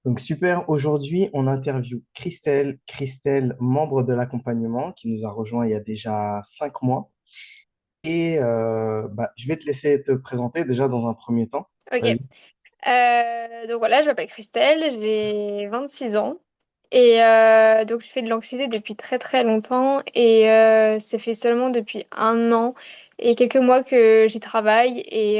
Donc super, aujourd'hui on interview Christelle, membre de l'accompagnement qui nous a rejoint il y a déjà 5 mois. Et je vais te laisser te présenter déjà dans un premier temps. Ok. Vas-y. Donc voilà, je m'appelle Christelle, j'ai 26 ans. Et donc je fais de l'anxiété depuis très très longtemps. Et c'est fait seulement depuis un an et quelques mois que j'y travaille et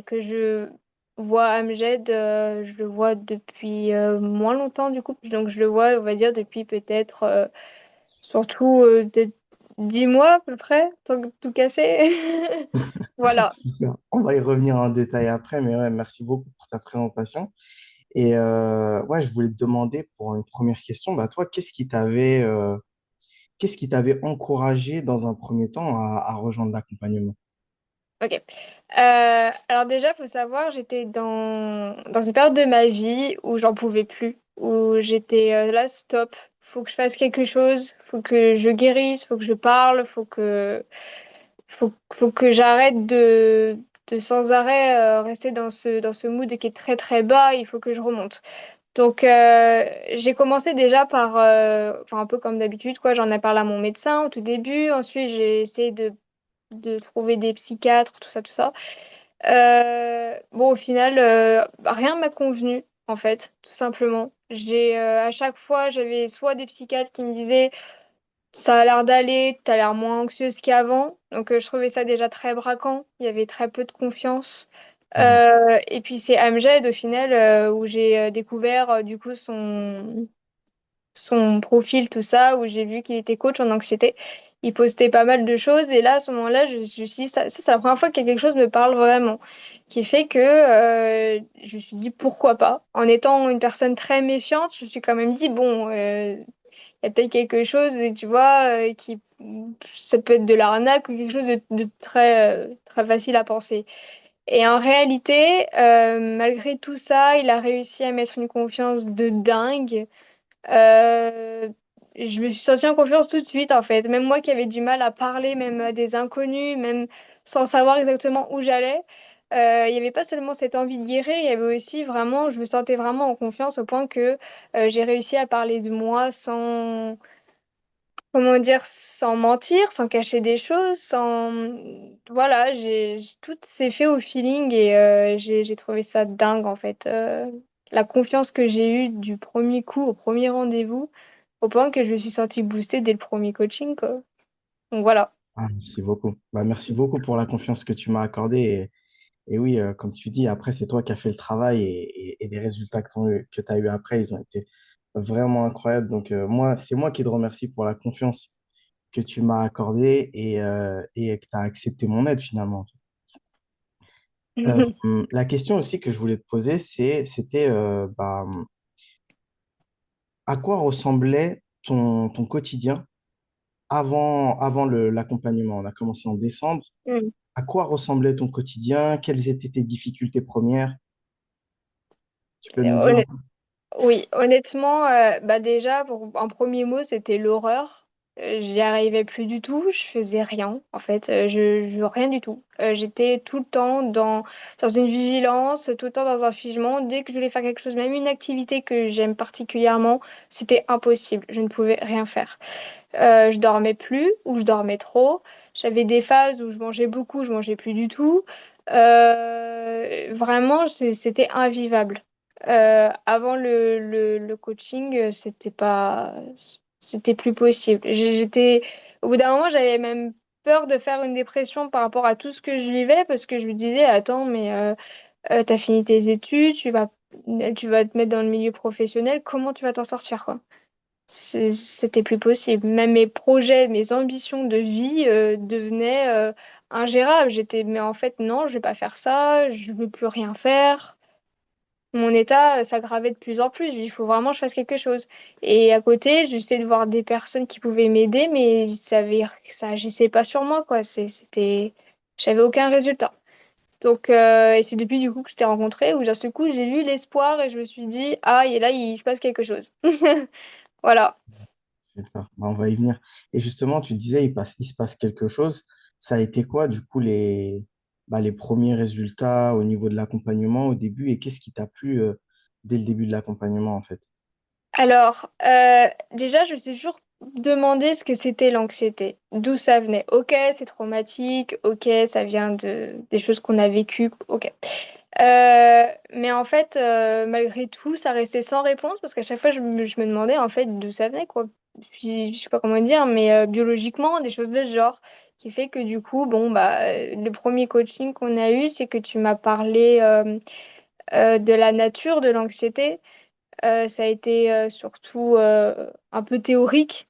que je vois Amjed, je le vois depuis moins longtemps du coup. Donc je le vois, on va dire, depuis peut-être surtout peut-être 10 mois à peu près, tant que tout cassé. Voilà. Super. On va y revenir en détail après, mais ouais, merci beaucoup pour ta présentation. Et ouais, je voulais te demander pour une première question, bah toi, qu'est-ce qui t'avait encouragé dans un premier temps à rejoindre l'accompagnement? Ok. Alors déjà, faut savoir, j'étais dans une période de ma vie où j'en pouvais plus, où j'étais là, stop, faut que je fasse quelque chose, faut que je guérisse, faut que je parle, faut que j'arrête de sans arrêt rester dans ce mood qui est très très bas, il faut que je remonte. Donc j'ai commencé déjà par, enfin un peu comme d'habitude, quoi, j'en ai parlé à mon médecin au tout début, ensuite j'ai essayé de trouver des psychiatres, tout ça, tout ça. Bon, au final, rien m'a convenu, en fait, tout simplement. À chaque fois, j'avais soit des psychiatres qui me disaient, ça a l'air d'aller, t'as l'air moins anxieuse qu'avant. Donc, je trouvais ça déjà très braquant. Il y avait très peu de confiance. Ouais. Et puis, c'est Amjad, au final, où j'ai découvert, du coup, son profil, tout ça, où j'ai vu qu'il était coach en anxiété. Il postait pas mal de choses et là, à ce moment-là, je me suis dit, ça c'est la première fois que quelque chose me parle vraiment, qui fait que je me suis dit, pourquoi pas? En étant une personne très méfiante, je me suis quand même dit, bon, il y a peut-être quelque chose, tu vois, ça peut être de l'arnaque ou quelque chose de très, très facile à penser. Et en réalité, malgré tout ça, il a réussi à mettre une confiance de dingue. Euh, je me suis sentie en confiance tout de suite, en fait. Même moi qui avais du mal à parler, même à des inconnus, même sans savoir exactement où j'allais, il n'y avait pas seulement cette envie de guérir, il y avait aussi vraiment, je me sentais vraiment en confiance au point que j'ai réussi à parler de moi sans, comment dire, sans mentir, sans cacher des choses, sans... Voilà, tout s'est fait au feeling et j'ai trouvé ça dingue, en fait. La confiance que j'ai eue du premier coup au premier rendez-vous, au point que je me suis sentie boostée dès le premier coaching, quoi. Donc voilà. Ah, merci beaucoup. Bah, merci beaucoup pour la confiance que tu m'as accordée. Et oui, comme tu dis, après, c'est toi qui as fait le travail et les résultats que tu as eu après, ils ont été vraiment incroyables. Donc, c'est moi qui te remercie pour la confiance que tu m'as accordée et que tu as accepté mon aide finalement. La question aussi que je voulais te poser, c'était à quoi ressemblait ton quotidien avant l'accompagnement? On a commencé en décembre. Mm. À quoi ressemblait ton quotidien? Quelles étaient tes difficultés premières? Tu peux nous dire un Honnêtement, peu? oui, honnêtement, bah déjà, un premier mot, c'était l'horreur. J'y arrivais plus du tout, je faisais rien, en fait, rien du tout. J'étais tout le temps dans une vigilance, tout le temps dans un figement. Dès que je voulais faire quelque chose, même une activité que j'aime particulièrement, c'était impossible, je ne pouvais rien faire. Je dormais plus ou je dormais trop. J'avais des phases où je mangeais beaucoup, je mangeais plus du tout. Vraiment, c'était invivable. Avant le coaching, c'était plus possible. Au bout d'un moment, j'avais même peur de faire une dépression par rapport à tout ce que je vivais parce que je me disais, attends, mais t'as fini tes études, tu vas te mettre dans le milieu professionnel, comment tu vas t'en sortir, quoi? C'était plus possible. Même mes projets, mes ambitions de vie devenaient ingérables. Mais en fait, non, je vais pas faire ça, je veux plus rien faire. Mon état s'aggravait de plus en plus. Il faut vraiment que je fasse quelque chose. Et à côté, j'essayais de voir des personnes qui pouvaient m'aider, mais ça agissait pas sur moi, quoi. J'avais aucun résultat. Donc, et c'est depuis du coup que je t'ai rencontré où d'un seul coup, j'ai vu l'espoir et je me suis dit, ah, et là, il se passe quelque chose. Voilà. Super. Bah, on va y venir. Et justement, tu disais, il se passe quelque chose. Ça a été quoi, du coup, les premiers résultats au niveau de l'accompagnement au début et qu'est-ce qui t'a plu dès le début de l'accompagnement, en fait? Alors, déjà, je me suis toujours demandé ce que c'était l'anxiété, d'où ça venait. Ok, c'est traumatique, ok, ça vient des choses qu'on a vécues, ok. Mais en fait, malgré tout, ça restait sans réponse parce qu'à chaque fois, je me demandais en fait d'où ça venait, quoi. Je sais pas comment dire, mais biologiquement, des choses de ce genre. Qui fait que du coup, bon, bah, le premier coaching qu'on a eu, c'est que tu m'as parlé de la nature de l'anxiété. Ça a été surtout un peu théorique,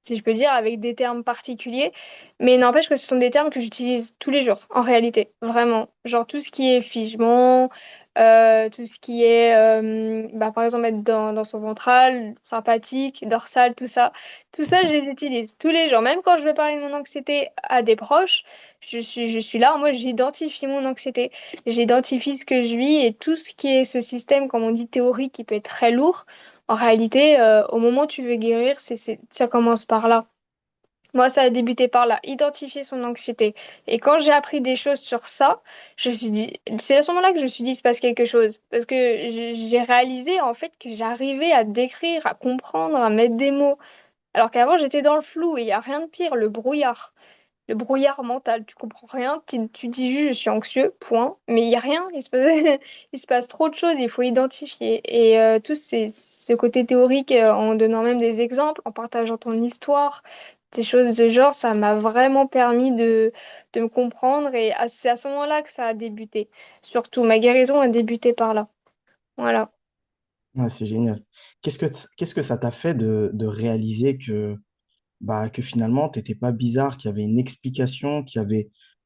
si je peux dire, avec des termes particuliers. Mais n'empêche que ce sont des termes que j'utilise tous les jours, en réalité, vraiment. Genre tout ce qui est figement, tout ce qui est, bah, par exemple, être dans son ventral, sympathique, dorsal, tout ça. Tout ça, je les utilise tous les jours. Même quand je vais parler de mon anxiété à des proches, je suis là, moi, j'identifie mon anxiété, j'identifie ce que je vis et tout ce qui est ce système, comme on dit, théorique, qui peut être très lourd. En réalité, au moment où tu veux guérir, ça commence par là. Moi, ça a débuté par là, identifier son anxiété. Et quand j'ai appris des choses sur ça, je me suis dit, c'est à ce moment-là que je me suis dit, il se passe quelque chose. Parce que j'ai réalisé en fait que j'arrivais à décrire, à comprendre, à mettre des mots. Alors qu'avant, j'étais dans le flou et il n'y a rien de pire, le brouillard. Le brouillard mental, tu comprends rien, tu dis juste je suis anxieux, point, mais il n'y a rien, il se passe, il se passe trop de choses, il faut identifier. Et tout ce côté théorique, en donnant même des exemples, en partageant ton histoire, des choses de genre, ça m'a vraiment permis de me comprendre et c'est à ce moment-là que ça a débuté. Surtout, ma guérison a débuté par là. Voilà. Ouais, c'est génial. Qu'est-ce que ça t'a fait de réaliser que finalement, tu n'étais pas bizarre, qu'il y avait une explication,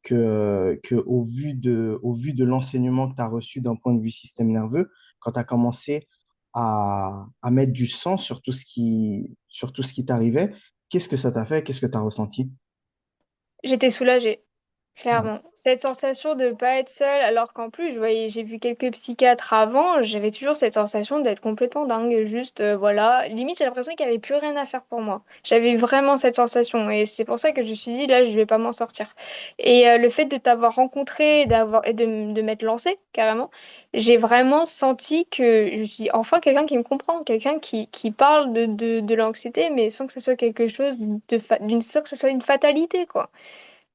que au vu de l'enseignement que tu as reçu d'un point de vue système nerveux, quand tu as commencé à mettre du sens sur tout ce qui t'arrivait, qu'est-ce que ça t'a fait? Qu'est-ce que tu as ressenti? J'étais soulagée. Ouais. Clairement. Cette sensation de ne pas être seule, alors qu'en plus, j'ai vu quelques psychiatres avant, j'avais toujours cette sensation d'être complètement dingue. Juste, voilà. Limite, j'ai l'impression qu'il n'y avait plus rien à faire pour moi. J'avais vraiment cette sensation. Et c'est pour ça que je me suis dit, là, je vais pas m'en sortir. Et le fait de t'avoir rencontré et de m'être lancée, carrément, j'ai vraiment senti que je suis enfin quelqu'un qui me comprend, quelqu'un qui parle de l'anxiété, mais sans que ce soit quelque chose sans que ce soit une fatalité, quoi.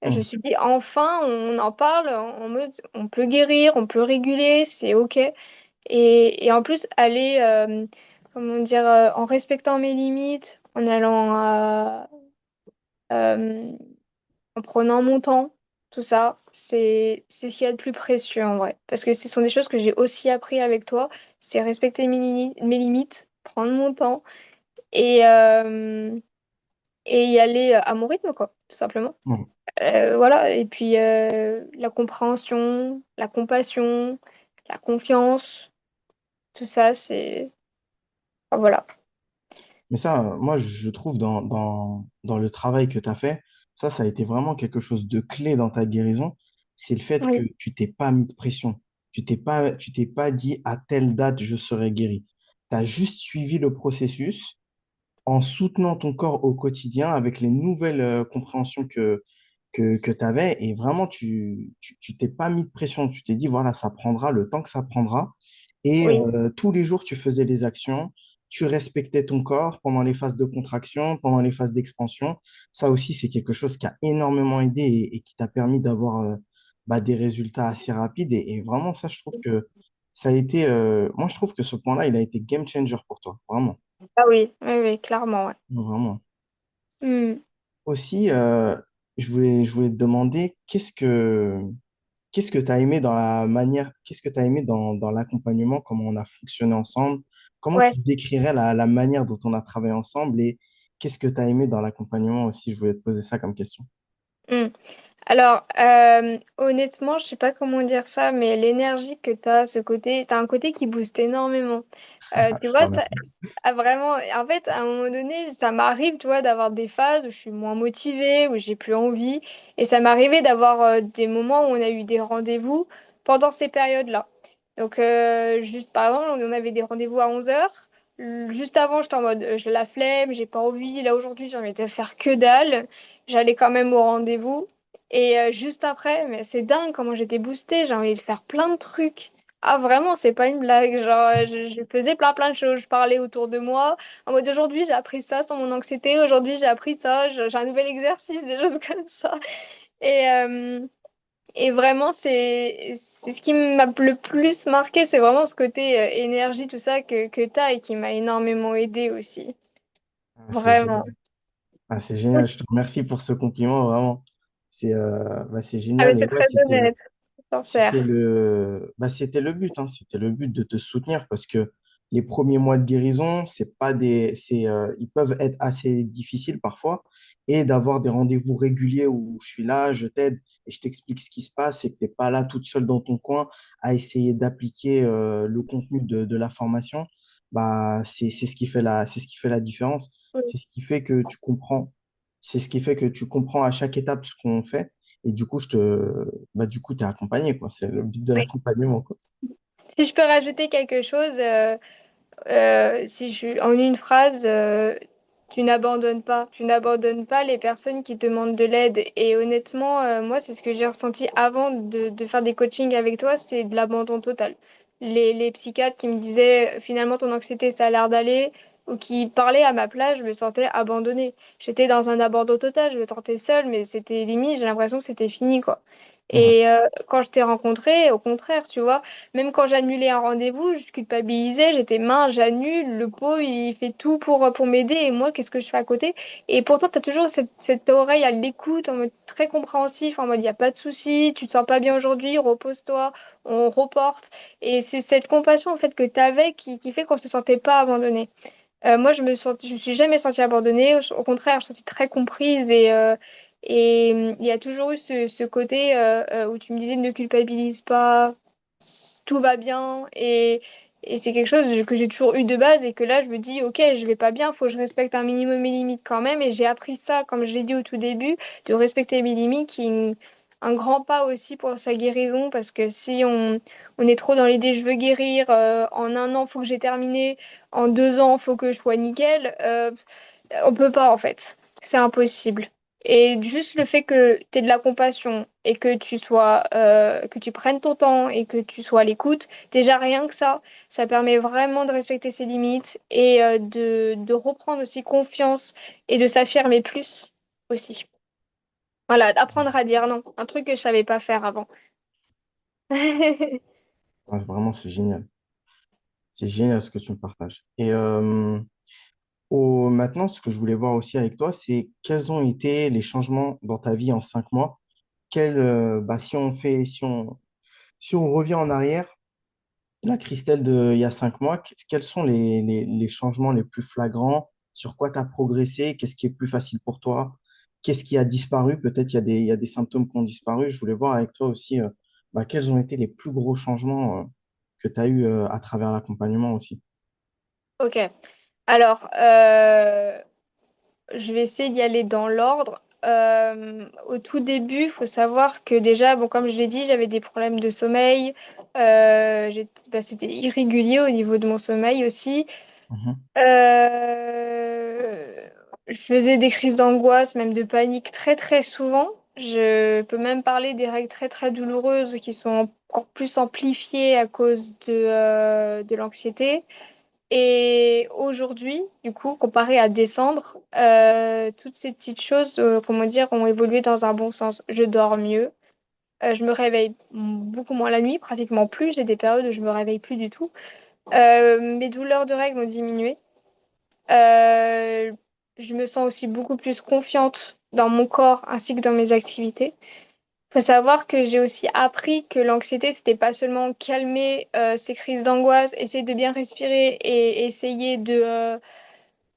Je me Hum. suis dit, enfin, on en parle en mode, on peut guérir, on peut réguler, c'est OK. Et en plus, aller, comment dire, en respectant mes limites, en allant euh, en prenant mon temps, tout ça, c'est ce qu'il y a de plus précieux en vrai. Parce que ce sont des choses que j'ai aussi appris avec toi, c'est respecter mes limites, prendre mon temps et, euh, et y aller à mon rythme, quoi, tout simplement. Hum. Voilà, et puis la compréhension, la compassion, la confiance, tout ça, c'est... enfin, voilà. Mais ça, moi, je trouve dans le travail que tu as fait, ça a été vraiment quelque chose de clé dans ta guérison. C'est le fait que Oui, tu t'es pas mis de pression. Tu t'es pas dit à telle date, je serai guéri. Tu as juste suivi le processus en soutenant ton corps au quotidien avec les nouvelles compréhensions que tu avais. Et vraiment, tu t'es pas mis de pression. Tu t'es dit, voilà, ça prendra le temps que ça prendra. Et oui, tous les jours, tu faisais les actions. Tu respectais ton corps pendant les phases de contraction, pendant les phases d'expansion. Ça aussi, c'est quelque chose qui a énormément aidé et qui t'a permis d'avoir des résultats assez rapides. Et vraiment, ça, je trouve que ça a été. Moi, je trouve que ce point-là, il a été game changer pour toi. Vraiment. ah oui, oui, oui, clairement, ouais. Vraiment. Hmm. Aussi, je voulais te demander qu'est-ce que tu as aimé dans la manière, qu'est-ce que tu as aimé dans l'accompagnement, comment on a fonctionné ensemble, comment tu Ouais. décrirais la manière dont on a travaillé ensemble et qu'est-ce que tu as aimé dans l'accompagnement aussi, je voulais te poser ça comme question. Hmm. Alors, honnêtement, je sais pas comment dire ça, mais l'énergie que tu as, t'as un côté qui booste énormément. Tu Je te vois, ça, remercie. vraiment, en fait, à un moment donné, ça m'arrive, tu vois, d'avoir des phases où je suis moins motivée, où j'ai plus envie, et ça m'arrivait d'avoir des moments où on a eu des rendez-vous pendant ces périodes-là. Donc, juste par exemple, on avait des rendez-vous à 11 heures. Juste avant, j'étais en mode, j'ai la flemme, j'ai pas envie. Là, aujourd'hui, j'ai envie de faire que dalle. J'allais quand même au rendez-vous. Et juste après, mais c'est dingue comment j'étais boostée, j'ai envie de faire plein de trucs. Ah vraiment, c'est pas une blague. Genre, je faisais plein de choses. Je parlais autour de moi. En mode aujourd'hui, j'ai appris ça sur mon anxiété. Aujourd'hui, j'ai appris ça. J'ai un nouvel exercice, des choses comme ça. Et, euh, et vraiment, c'est ce qui m'a le plus marqué. C'est vraiment ce côté énergie, tout ça que tu as et qui m'a énormément aidé aussi. Ah, c'est Vraiment. génial. Ah, c'est génial. Je te remercie pour ce compliment, vraiment. C'est Ah, mais génial. Et c'est ouais, très honnête, c'est c'était sincère. c'était le but, hein. C'était le but de te soutenir parce que les premiers mois de guérison, c'est pas des, ils peuvent être assez difficiles parfois et d'avoir des rendez-vous réguliers où je suis là, je t'aide et je t'explique ce qui se passe et que t'es pas là toute seule dans ton coin à essayer d'appliquer le contenu de la formation. Bah, c'est ce qui fait c'est ce qui fait la différence. Oui. C'est ce qui fait que tu comprends. C'est ce qui fait que tu comprends à chaque étape ce qu'on fait. Et du coup, du coup, t'es accompagné, quoi. C'est le but de Oui. l'accompagnement, quoi. Si je peux rajouter quelque chose, si je, en une phrase, tu n'abandonnes pas. Tu n'abandonnes pas les personnes qui te demandent de l'aide. Et honnêtement, moi, c'est ce que j'ai ressenti avant de faire des coachings avec toi, c'est de l'abandon total. Les psychiatres qui me disaient finalement ton anxiété, ça a l'air d'aller, ou qui parlaient à ma place, je me sentais abandonnée. J'étais dans un abandon total, je me sentais seule, mais c'était limite, j'ai l'impression que c'était fini, quoi. Ouais, Et quand je t'ai rencontré, au contraire, tu vois. Même quand j'annulais un rendez-vous, je culpabilisais, j'étais mince, j'annule, le pot, il fait tout pour m'aider, et moi, qu'est-ce que je fais à côté? Et pourtant, tu as toujours cette oreille à l'écoute, en mode très compréhensif, en mode, il n'y a pas de souci, tu te sens pas bien aujourd'hui, repose-toi, on reporte. Et c'est cette compassion, en fait, que tu avais qui fait qu'on se sentait pas abandonné. Moi, je me suis jamais sentie abandonnée. Au contraire, je me suis sentie très comprise et il y a toujours eu ce côté où tu me disais ne culpabilise pas, tout va bien et c'est quelque chose que j'ai toujours eu de base et que là, je me dis ok, je vais pas bien, faut que je respecte un minimum mes limites quand même et j'ai appris ça, comme je l'ai dit au tout début, de respecter mes limites, qui est un grand pas aussi pour sa guérison parce que si on est trop dans l'idée je veux guérir, en un an, faut que j'ai terminé en 2 ans, il faut que je sois nickel. On peut pas en fait. C'est impossible. Et juste le fait que tu aies de la compassion et que que tu prennes ton temps et que tu sois à l'écoute, déjà rien que ça permet vraiment de respecter ses limites et de reprendre aussi confiance et de s'affirmer plus aussi. Voilà, d'apprendre à dire non, un truc que je savais pas faire avant. ouais, vraiment, c'est génial. C'est génial ce que tu me partages. Et maintenant, ce que je voulais voir aussi avec toi, c'est quels ont été les changements dans ta vie en 5 mois. Si on revient en arrière, la Christelle il y a 5 mois, quels sont les changements les plus flagrants? Sur quoi tu as progressé? Qu'est-ce qui est plus facile pour toi? Qu'est-ce qui a disparu? Peut-être il y a des symptômes qui ont disparu. Je voulais voir avec toi aussi quels ont été les plus gros changements que tu as eu à travers l'accompagnement aussi. Ok. Alors, je vais essayer d'y aller dans l'ordre. Au tout début, il faut savoir que déjà, bon, comme je l'ai dit, j'avais des problèmes de sommeil. C'était irrégulier au niveau de mon sommeil aussi. Mhm. Je faisais des crises d'angoisse, même de panique très très souvent. Je peux même parler des règles très très douloureuses qui sont encore plus amplifiées à cause de l'anxiété. Et aujourd'hui, du coup, comparé à décembre, toutes ces petites choses, comment dire, ont évolué dans un bon sens. Je dors mieux, je me réveille beaucoup moins la nuit, pratiquement plus. J'ai des périodes où je me réveille plus du tout. Mes douleurs de règles ont diminué. Euh, je me sens aussi beaucoup plus confiante dans mon corps ainsi que dans mes activités. Faut savoir que j'ai aussi appris que l'anxiété, c'était pas seulement calmer ces crises d'angoisse, essayer de bien respirer et essayer de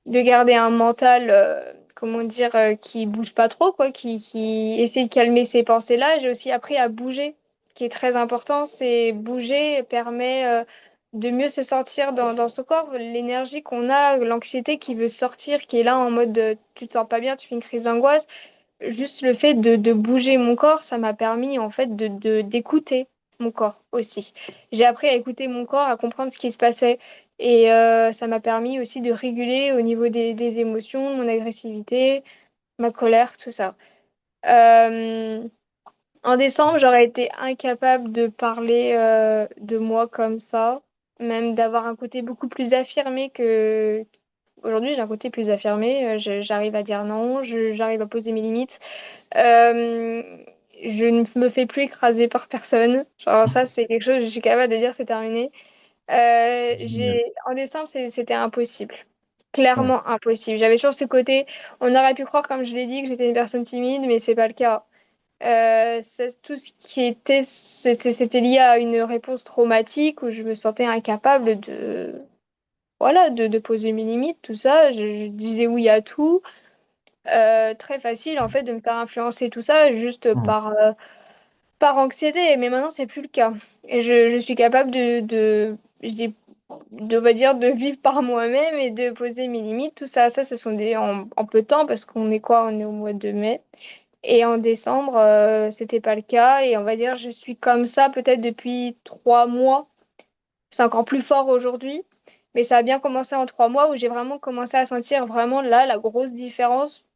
garder un mental, comment dire, qui bouge pas trop, quoi, qui essaie de calmer ces pensées-là. J'ai aussi appris à bouger, qui est très important. C'est bouger permet de mieux se sentir dans son corps. L'énergie qu'on a, l'anxiété qui veut sortir, qui est là en mode tu te sens pas bien, tu fais une crise d'angoisse. Juste le fait de bouger mon corps, ça m'a permis en fait d'écouter mon corps aussi. J'ai appris à écouter mon corps, à comprendre ce qui se passait. Et ça m'a permis aussi de réguler au niveau des émotions, mon agressivité, ma colère, tout ça. Euh, En décembre, j'aurais été incapable de parler de moi comme ça, même d'avoir un côté beaucoup plus affirmé que... Aujourd'hui, j'ai un côté plus affirmé, j'arrive à dire non, j'arrive à poser mes limites. Euh, je ne me fais plus écraser par personne. Genre ça, c'est quelque chose, je suis capable de dire c'est terminé. Génial. En décembre, c'était impossible. Ouais. Clairement impossible. J'avais toujours ce côté, on aurait pu croire, comme je l'ai dit, que j'étais une personne timide, mais c'est pas le cas. Tout ce qui était, c'était lié à une réponse traumatique où je me sentais incapable voilà, de poser mes limites, tout ça. Je disais oui à tout. Très facile, en fait, de me faire influencer tout ça juste Ouais. par anxiété. Mais maintenant, c'est plus le cas. Et je suis capable je dis, on va dire, de vivre par moi-même et de poser mes limites. Tout ça, ce sont en peu de temps parce qu'on est quoi? On est au mois de mai. Et en décembre, c'était pas le cas. Et on va dire, je suis comme ça peut-être depuis 3 mois. C'est encore plus fort aujourd'hui. Mais ça a bien commencé en 3 mois où j'ai vraiment commencé à sentir vraiment là la grosse différence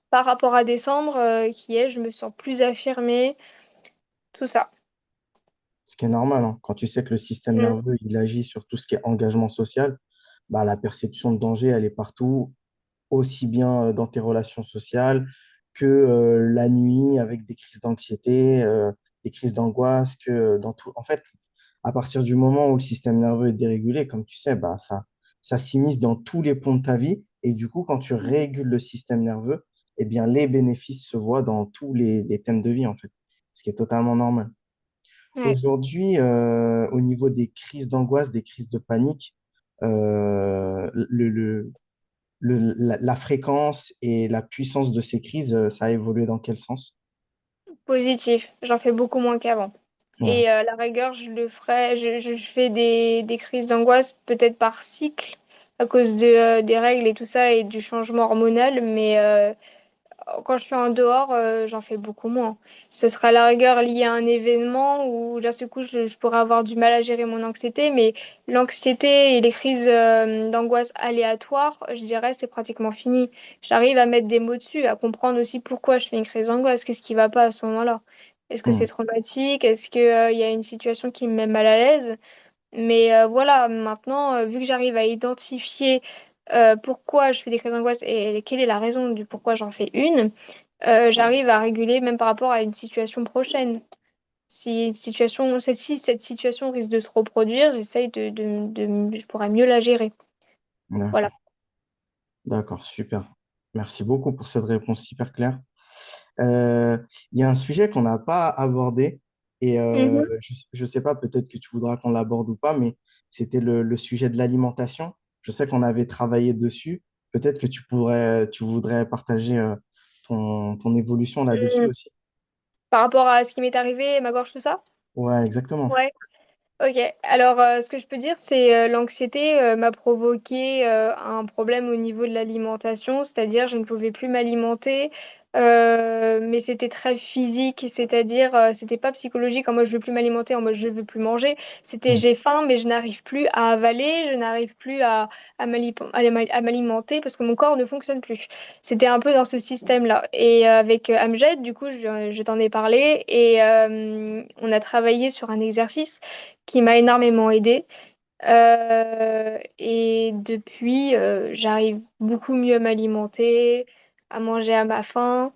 par rapport à décembre, qui est je me sens plus affirmée, tout ça. Ce qui est normal, hein. Quand tu sais que le système Mm. nerveux, il agit sur tout ce qui est engagement social, bah, la perception de danger, elle est partout, aussi bien dans tes relations sociales que la nuit avec des crises d'anxiété, des crises d'angoisse, que dans tout. En fait, à partir du moment où le système nerveux est dérégulé, comme tu sais, bah, ça s'immisce dans tous les ponts de ta vie. Et du coup, quand tu régules le système nerveux, eh bien, les bénéfices se voient dans tous les thèmes de vie, en fait, ce qui est totalement normal. Ouais. Aujourd'hui, au niveau des crises d'angoisse, des crises de panique, la fréquence et la puissance de ces crises, ça a évolué dans quel sens? Positif, j'en fais beaucoup moins qu'avant. Ouais. Et la rigueur, je le ferai, je fais des crises d'angoisse peut-être par cycle à cause des règles et tout ça et du changement hormonal, mais quand je suis en dehors, j'en fais beaucoup moins. Ce sera à la rigueur lié à un événement où d'un seul coup, je pourrais avoir du mal à gérer mon anxiété, mais l'anxiété et les crises d'angoisse aléatoires, je dirais, c'est pratiquement fini. J'arrive à mettre des mots dessus, à comprendre aussi pourquoi je fais une crise d'angoisse, qu'est-ce qui va pas à ce moment-là. Est-ce que Hmm. c'est traumatique? Est-ce que, il y a une situation qui me met mal à l'aise? Mais voilà, maintenant, vu que j'arrive à identifier pourquoi je fais des crises d'angoisse et quelle est la raison du pourquoi j'en fais une, j'arrive à réguler même par rapport à une situation prochaine. Si une situation, si cette situation risque de se reproduire, j'essaye je pourrais mieux la gérer. Voilà. D'accord, d'accord, super. Merci beaucoup pour cette réponse super claire. Euh, Il y a un sujet qu'on n'a pas abordé et Mhm. je ne sais pas, peut-être que tu voudras qu'on l'aborde ou pas, mais c'était le sujet de l'alimentation. Je sais qu'on avait travaillé dessus. Peut-être que tu voudrais partager ton évolution là-dessus Mm. aussi. Par rapport à ce qui m'est arrivé, ma gorge, tout ça? Ouais, exactement. Ouais. Ok, alors ce que je peux dire, c'est l'anxiété m'a provoqué un problème au niveau de l'alimentation, c'est-à-dire je ne pouvais plus m'alimenter, mais c'était très physique, c'est-à-dire c'était pas psychologique en mode je veux plus m'alimenter, en mode je veux plus manger, c'était Hmm. j'ai faim mais je n'arrive plus à avaler, je n'arrive plus à m'alimenter parce que mon corps ne fonctionne plus. C'était un peu dans ce système-là. Et avec Amjad, du coup, je t'en ai parlé et on a travaillé sur un exercice qui m'a énormément aidée. Et depuis, j'arrive beaucoup mieux à m'alimenter, à manger à ma faim.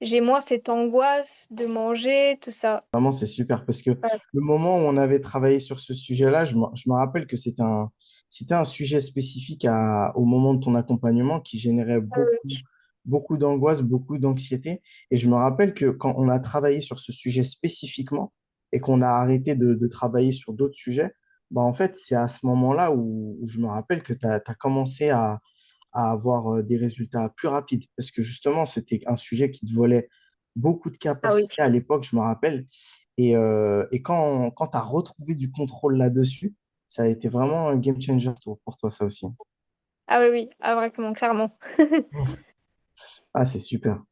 J'ai moins cette angoisse de manger, tout ça. Vraiment, c'est super parce que Ouais. le moment où on avait travaillé sur ce sujet-là, je me rappelle que c'était un sujet spécifique au moment de ton accompagnement qui générait beaucoup, beaucoup d'angoisse, beaucoup d'anxiété. Et je me rappelle que quand on a travaillé sur ce sujet spécifiquement et qu'on a arrêté de travailler sur d'autres sujets, bah en fait, c'est à ce moment-là où je me rappelle que tu as commencé à avoir des résultats plus rapides parce que justement, c'était un sujet qui te volait beaucoup de Ah oui. capacité à l'époque, je me rappelle. Et quand tu as retrouvé du contrôle là-dessus, ça a été vraiment un game changer pour toi, ça aussi. Ah oui, oui, ah, vraiment, clairement. Ah, c'est super.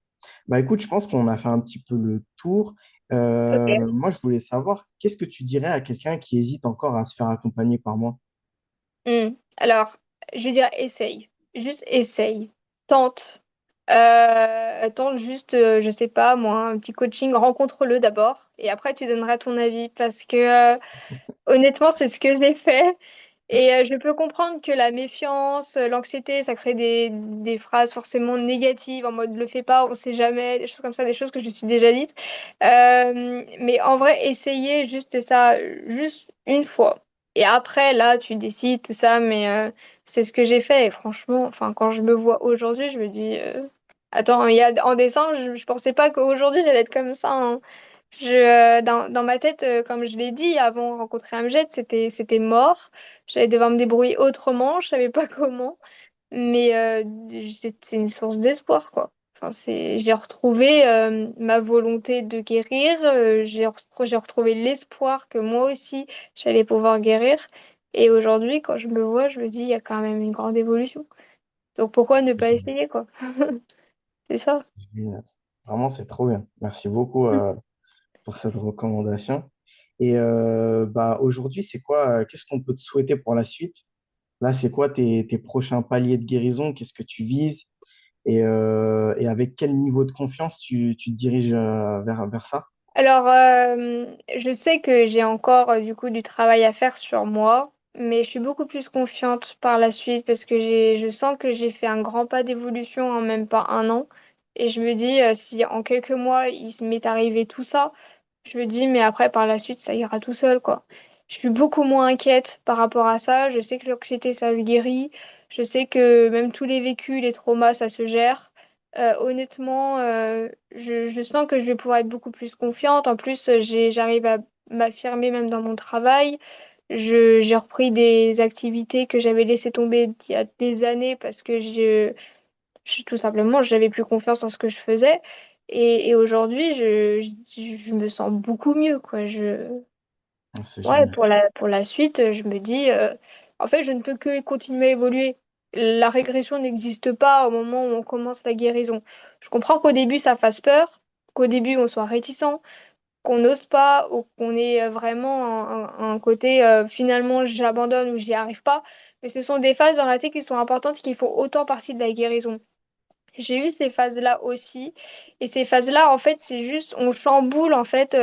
Bah écoute, je pense qu'on a fait un petit peu le tour. Ok. Moi, je voulais savoir, qu'est-ce que tu dirais à quelqu'un qui hésite encore à se faire accompagner par moi? Alors, je veux dire, essaye. Juste essaye. Tente. Tente juste, je sais pas, moi, un petit coaching, rencontre-le d'abord, et après tu donneras ton avis, parce que honnêtement, c'est ce que j'ai fait. Et je peux comprendre que la méfiance, l'anxiété, ça crée des phrases forcément négatives, en mode le fais pas, on sait jamais, des choses comme ça, des choses que je me suis déjà dites. Mais en vrai, essayez juste ça, juste une fois. Et après, là, tu décides tout ça, mais c'est ce que j'ai fait. Et franchement, enfin, quand je me vois aujourd'hui, je me dis, attends, en décembre, je pensais pas qu'aujourd'hui j'allais être comme ça, hein. Dans ma tête, comme je l'ai dit avant de rencontrer Amjad, c'était mort. J'allais devoir me débrouiller autrement, je savais pas comment. Mais c'est une source d'espoir, quoi. Enfin, j'ai retrouvé ma volonté de guérir, j'ai retrouvé l'espoir que moi aussi, j'allais pouvoir guérir. Et aujourd'hui, quand je me vois, je me dis, il y a quand même une grande évolution. Donc pourquoi ne C'est pas génial. essayer, quoi? C'est ça. C'est génial. Vraiment, c'est trop bien. Merci beaucoup pour cette recommandation. Et bah, aujourd'hui, c'est quoi, qu'est-ce qu'on peut te souhaiter pour la suite? Là, c'est quoi tes prochains paliers de guérison? Qu'est-ce que tu vises? Et avec quel niveau de confiance tu te diriges vers ça? Alors, je sais que j'ai encore du coup du travail à faire sur moi, mais je suis beaucoup plus confiante par la suite parce que je sens que j'ai fait un grand pas d'évolution en même pas un an. Et je me dis, si en quelques mois il se m'est arrivé tout ça, je me dis, mais après par la suite ça ira tout seul, quoi. Je suis beaucoup moins inquiète par rapport à ça. Je sais que l'anxiété ça se guérit. Je sais que même tous les vécus, les traumas, ça se gère. Honnêtement, je sens que je vais pouvoir être beaucoup plus confiante. En plus, j'arrive à m'affirmer même dans mon travail. J'ai repris des activités que j'avais laissées tomber il y a des années parce que tout simplement, j'avais plus confiance en ce que je faisais. Et aujourd'hui, je me sens beaucoup mieux, quoi. Ah, c'est Ouais, génial. pour la suite, je me dis, en fait, je ne peux que continuer à évoluer. La régression n'existe pas au moment où on commence la guérison. Je comprends qu'au début, ça fasse peur, qu'au début, on soit réticent, qu'on n'ose pas, ou qu'on ait vraiment un côté, finalement, j'abandonne ou j'y arrive pas. Mais ce sont des phases dans la tête qui sont importantes, qui font autant partie de la guérison. J'ai eu ces phases-là aussi. Et ces phases-là, en fait, c'est juste, on chamboule, en fait,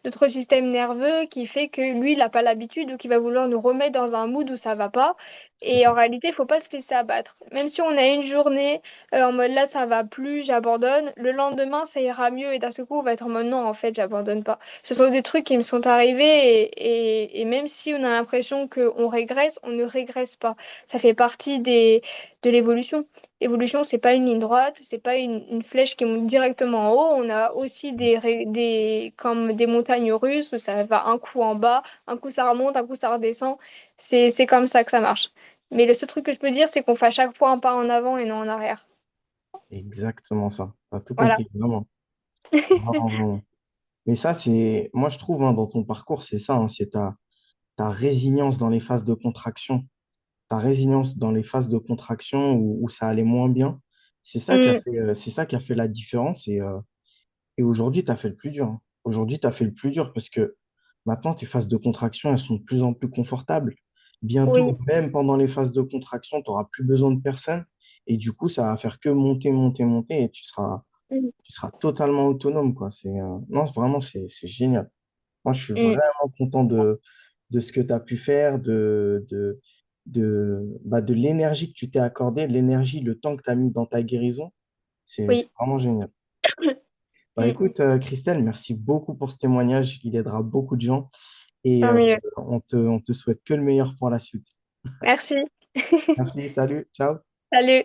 notre système nerveux qui fait que lui, il n'a pas l'habitude ou qu'il va vouloir nous remettre dans un mood où ça va pas. C'est Et ça. en réalité, il faut pas se laisser abattre. Même si on a une journée en mode là, ça va plus, j'abandonne, le lendemain, ça ira mieux. Et d'un seul coup, on va être en mode non, en fait, j'abandonne pas. Ce sont des trucs qui me sont arrivés et même si on a l'impression qu'on régresse, on ne régresse pas. Ça fait partie de l'évolution. L'évolution, c'est pas une ligne droite, c'est pas une flèche qui monte directement en haut. On a aussi comme des montagnes russes où ça va un coup en bas, un coup ça remonte, un coup ça redescend. C'est comme ça que ça marche. Mais le seul truc que je peux dire, c'est qu'on fait à chaque fois un pas en avant et non en arrière. Exactement ça. Tu as tout Voilà. compris, vraiment. Vraiment, vraiment. Mais ça, c'est, moi, je trouve, hein, dans ton parcours, c'est ça, hein, c'est ta résilience dans les phases de contraction, ta résilience dans les phases de contraction où ça allait moins bien. Mm, C'est ça qui a fait la différence. Et aujourd'hui, tu as fait le plus dur, hein. Aujourd'hui, tu as fait le plus dur parce que maintenant, tes phases de contraction, elles sont de plus en plus confortables. oui. Bientôt, même pendant les phases de contraction, tu n'auras plus besoin de personne. Et du coup, ça va faire que monter, monter, monter et Mm, tu seras totalement autonome, quoi. Non, vraiment, c'est génial. Moi, je suis mm, vraiment content de ce que tu as pu faire, de l'énergie que tu t'es accordée, l'énergie, le temps que tu as mis dans ta guérison. C'est oui. vraiment génial. Bah, Mm, écoute, Christelle, merci beaucoup pour ce témoignage. Il aidera beaucoup de gens et tant mieux. on te souhaite que le meilleur pour la suite. Merci. Merci, salut, ciao. Salut.